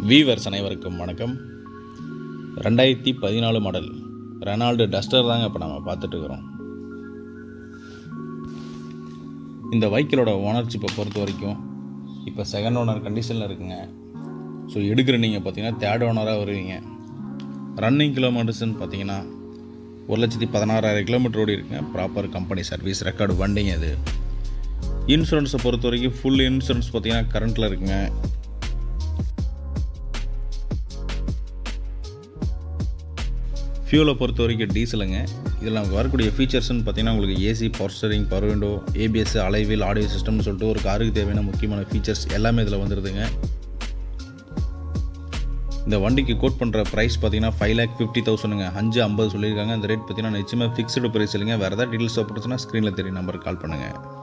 Viewers அனைவருக்கும் வணக்கம். 2014 model Renault duster தாங்க இப்போ நம்ம பார்த்துட்ருக்குறோம். இந்த வெஹிக்கிளோட ஓனர்ஷிப்பை பொறுத்த வரைக்கும் இப்போ செகண்ட் ஓனர் கண்டிஷனில் இருக்குங்க. ஸோ எடுக்கிற நீங்கள் பார்த்தீங்கன்னா தேர்ட் ஓனராக வருவீங்க. ரன்னிங் கிலோமீட்டர்ஸ்ன்னு பார்த்தீங்கன்னா 1,16,000 கிலோமீட்டர் ஓடி இருக்குங்க. ப்ராப்பர் கம்பெனி சர்வீஸ் ரெக்கார்டு வண்டிங்க இது. இன்சூரன்ஸை பொறுத்த வரைக்கும் ஃபுல் இன்சூரன்ஸ் பார்த்தீங்கன்னா கரண்ட்டில் இருக்குங்க. ஃபியூலை பொறுத்த வரைக்கும் டீசலுங்க. இதில் நமக்கு வரக்கூடிய ஃபீச்சர்ஸ்னு பார்த்தீங்கன்னா உங்களுக்கு AC, power steering, power window, ABS, alloy wheel, audio சிஸ்டம்னு சொல்லிட்டு ஒரு காருக்கு தேவையான முக்கியமான ஃபீச்சர்ஸ் எல்லாமே இதில் வந்துடுதுங்க. இந்த வண்டிக்கு கோட் பண்ணுற ப்ரைஸ் பார்த்தீங்கன்னா 5,50,000ங்க. 5,50 சொல்லியிருக்காங்க. அந்த ரேட் பார்த்தீங்கன்னா நிச்சயமாக ஃபிக்ஸ்டு ப்ரைஸ் இல்லைங்க. வேறு ஏதாவது டீட்டெயில்ஸ் தேவைப்பட்டுச்சுன்னா ஸ்க்ரீனில் தெரியும் நம்பருக்கு கால் பண்ணுங்கள்.